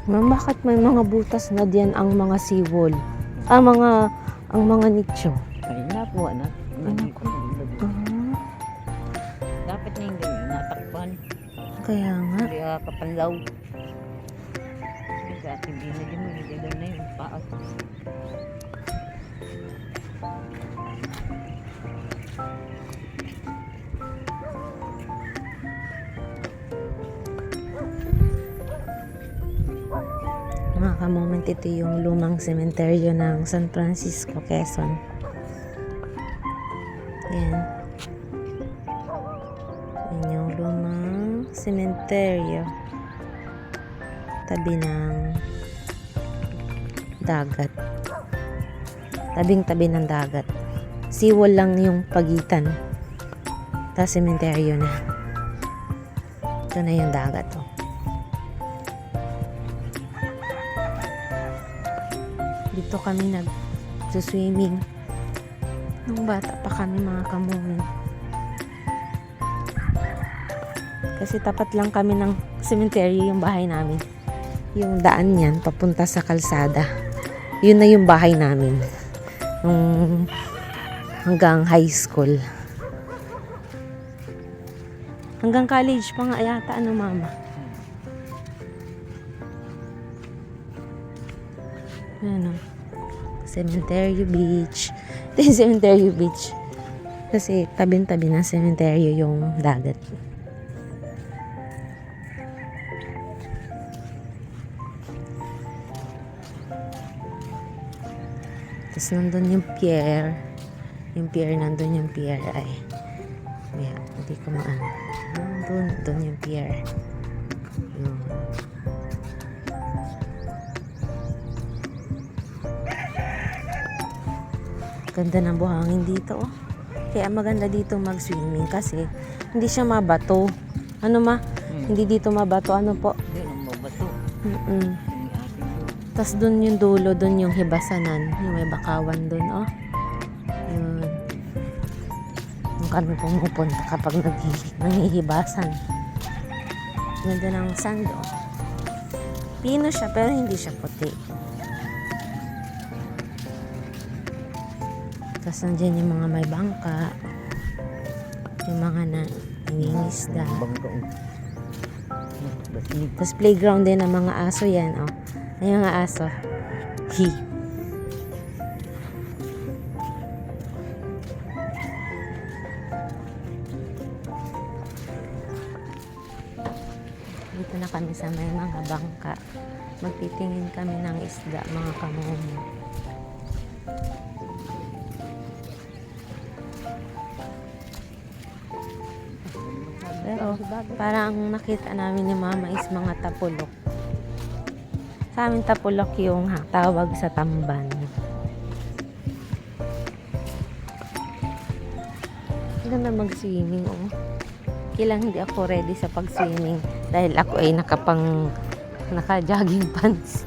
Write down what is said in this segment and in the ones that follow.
Ma'am, bakit may mga butas na diyan ang mga seawall? Ang mga nicho. Ay, nakuha na. Anak ko. Dapat na hindi natakpan. Kaya nga. Hindi kapanlaw. Kasi at hindi na din mo, hindi na yung paas. Mga ka-moment, ito yung lumang sementeryo ng San Francisco, Quezon. Yan. Yan yung lumang sementeryo. Tabi ng dagat. Tabing-tabi ng dagat. Seawall lang yung pagitan. Tapos sementeryo na. Ito na yung dagat, oh. Dito kami nag-swimming. Nung bata pa kami, mga kamumin. Kasi tapat lang kami ng cemetery yung bahay namin. Yung daan yan, papunta sa kalsada. Yun na yung bahay namin. Nung hanggang high school. Hanggang college pa nga yata, ano mama? Ano? Cemetery Beach. Ito yung Cemetery Beach. Kasi tabi-tabi ng cemetery yung dagat. Tapos nandun yung pier. Yung pier, nandun yung pier. Ay, hindi ko maano. Nandun yung pier. Yun. Ganda ng buhangin dito, oh. Kaya maganda dito mag-swimming kasi hindi siya mabato. Ano ma? Hindi dito mabato. Ano po? Hindi nang mabato. Tapos dun yung dulo, dun yung hibasanan. Yung may bakawan dun, oh. Yun. Yung kami pumupunta kapag nanghihibasan. Ganda ng sand, oh. Pino siya pero hindi siya puti. Tapos nandiyan yung mga may bangka. Yung mga nangingisda. Tapos playground din ng mga aso yan, oh. Ay, mga aso. Dito na kami sa may mga bangka. Magtitingin kami ng isda, mga kamumo. Pero parang nakita namin ni mama is mga tapulok. Sa amin tapulok yung tawag sa tamban. Ganda mag-swimming, oh. Kailang hindi ako ready sa pag-swimming dahil ako ay naka-jogging pants.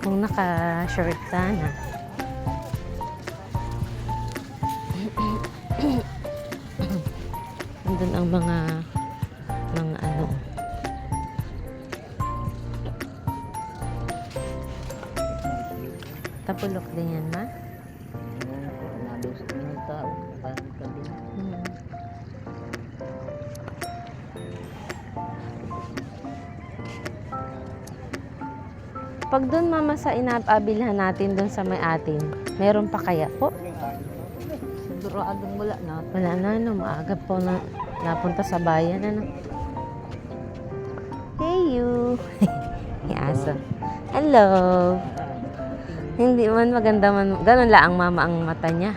Kung naka-short sana. Nandun ang mga ano. Tapulok din yan, ma? Nadusok ng tao. Parang tabi. Pag doon, mama, sa inaabilhan natin doon sa may atin, meron pa kaya po? Siguradong wala na. Wala na, no? Maaga po na napunta sa bayan, ano? Hey, you! May aso. Hello! Hindi man maganda man. Ganun lang ang mama ang mata niya.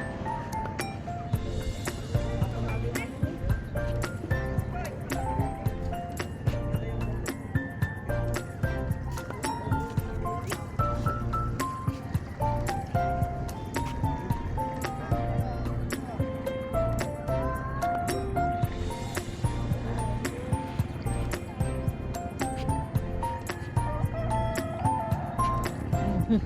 Yeah.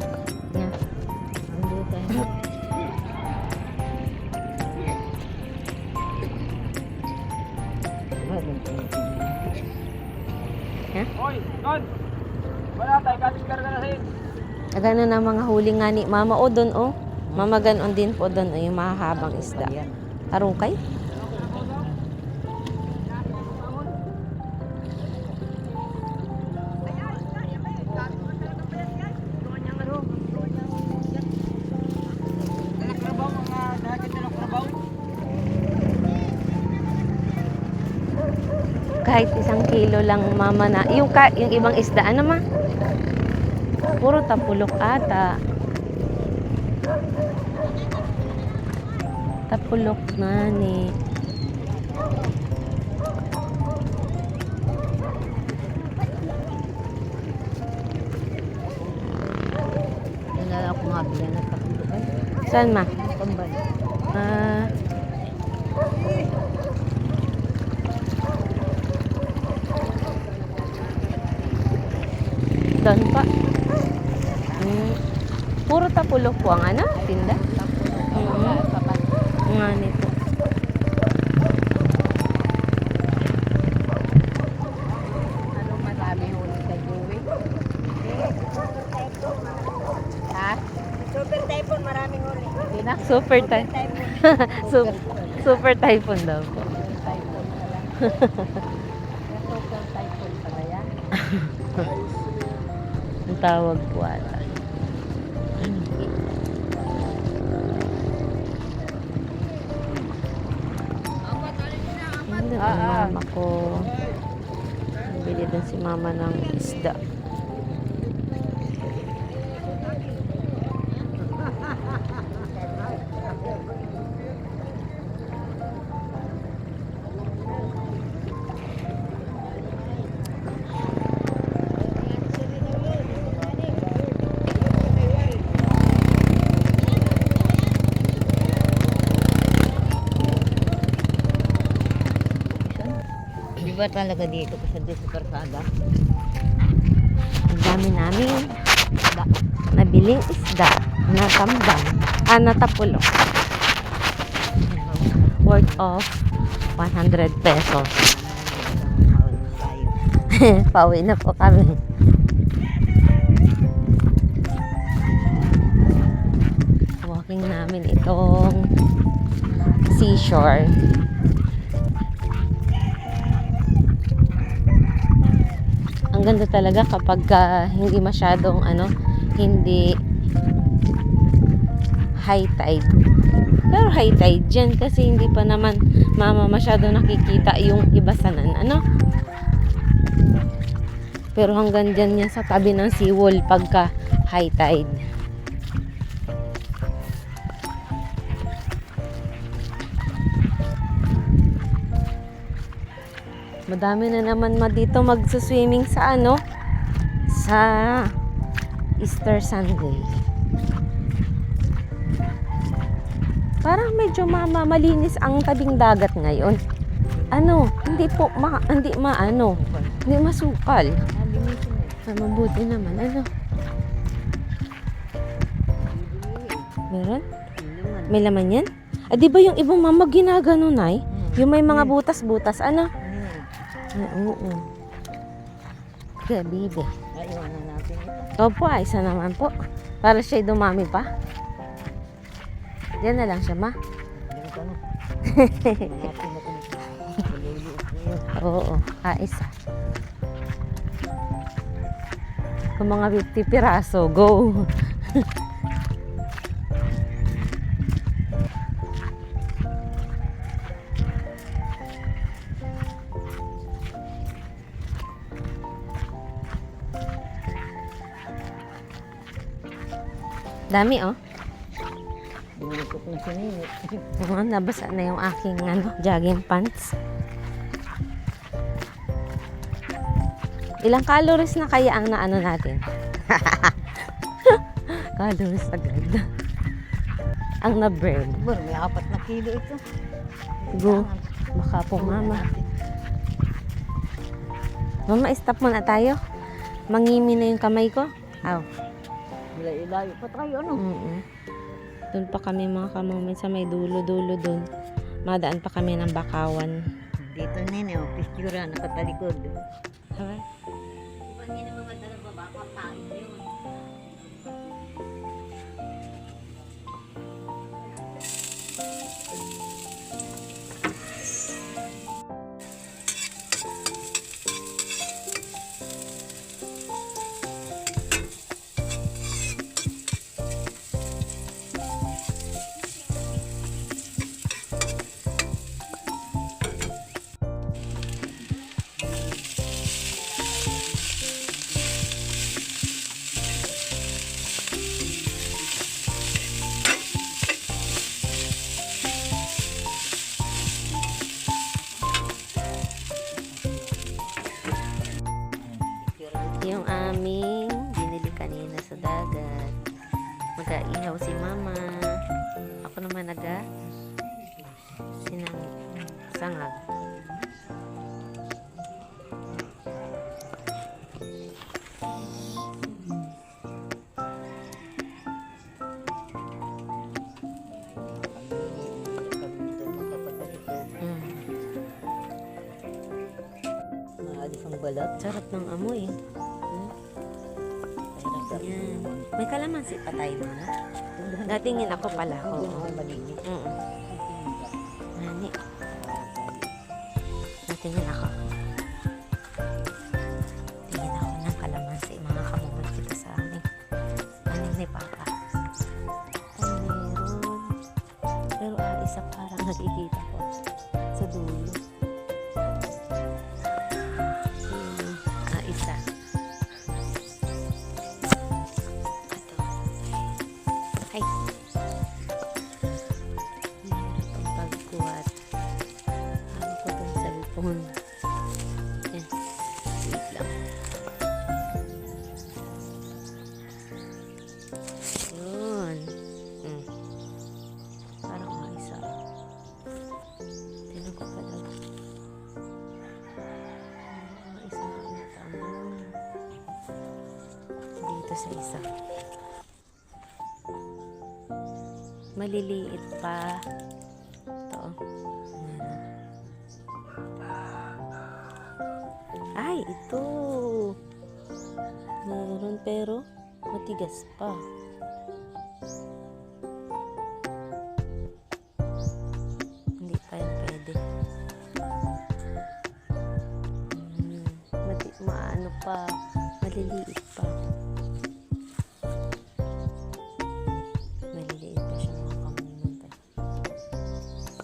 Hoy, Don! Gano'n na mga huli nga ni Mama. O, doon, o. Mama, ganon din po doon, o, yung mahahabang isda. Yan. Harungkay? Kahit 1 kilo lang, Mama, na. Yung ibang isda, ano, ma? Puro tapulok ata. Tapulok na ni. Yan na lang ako mga bilan ng kapulukan. Saan, ma? Tambay. Ah, doon pa. Puro tapulok po ang ano? Tinda? Nga nito. Ano marami huli kay Joey? Ha? Super typhoon, maraming huli. Hindi na. Super typhoon. Super typhoon daw po. Typhoon pala. Yung super typhoon pala yan. Ang tawag po ata. Hindi ang mama ko. Bili din si mama ng isda. Di ba talaga dito ko sa Karsada? Ang dami namin nabiling isda na tambang, natapulok. Worth of 100 pesos. Pauwi na po kami. Walking namin itong seashore. Ang ganda talaga kapag hindi masyadong hindi high tide. Pero high tide dyan kasi hindi pa naman mama masyadong nakikita yung ibasanan, Pero hanggang dyan yan sa tabi ng seawall pagka high tide. Madami na naman dito magsuswimming sa sa Easter Sunday. Parang medyo malinis ang tabing dagat ngayon. Hindi po hindi masukal. Mabuti naman, Meron? May laman yan? Di ba yung ibang mama ginagano, Nay? Yung may mga butas-butas, oo. Kaya, bibi. Iwanan natin ito. Opo, isa naman po. Para siya'y dumami pa. Diyan na lang siya, ma. Hindi ko ano. Natin na kung maliliit na yun. Oo, isa. Kung mga 50 piraso, go. Dami, Bumutok na sininit. Oo, nabasa na yung aking jogging pants. Ilang calories na kaya ang natin? Calories agad. Ang na-burn. May 4 na kilo ito. Go. Baka po, mama. Mama, stop muna tayo. Mangimi na yung kamay ko. Aw. Ilayo pa tayo, Doon pa kami mga kamomen sa may dulo-dulo doon. Madaan pa kami ng Bakawan. Dito nene, pistura, nakatalikod. Okay. Iba nila mga dalawang baka pain Nag-ihaw si mama. Ako naman sangag. Mm. Maalis ang balat. Sarap ng amoy. Yan. May kalamansi pa tayo doon. Natingin ako pala. Oo. Malinis. Nani. Natingin ako. Tingin ako ng kalamansi. Mga kamuman kita sa amin. Aning ni Papa. Ay, meron. Pero isa parang nakikita ko sa dulo. Isa. Ito. Ay. Meron pang pagkuhat. Ano ko itong cellphone? Yan. Wait lang. Yun. Parang isa. Tinan ko pala. Isa na tama. Dito sa isa. Maliliit pa. Ito. Ay, ito. Meron pero matigas pa. Hindi pa yan pwede. Maano pa. Maliliit pa. Maliliit pa siya mga kamunan.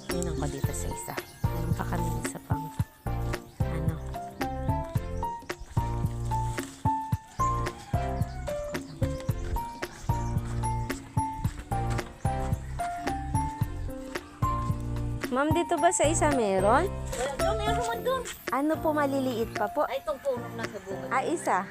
Tingnan ko dito sa isa. Meron pa kami isa pang ano. Ma'am, dito ba sa isa meron? Doon, meron mo doon. Ano po maliliit pa po? Ay, itong puno na sa bunga. Ah, isa.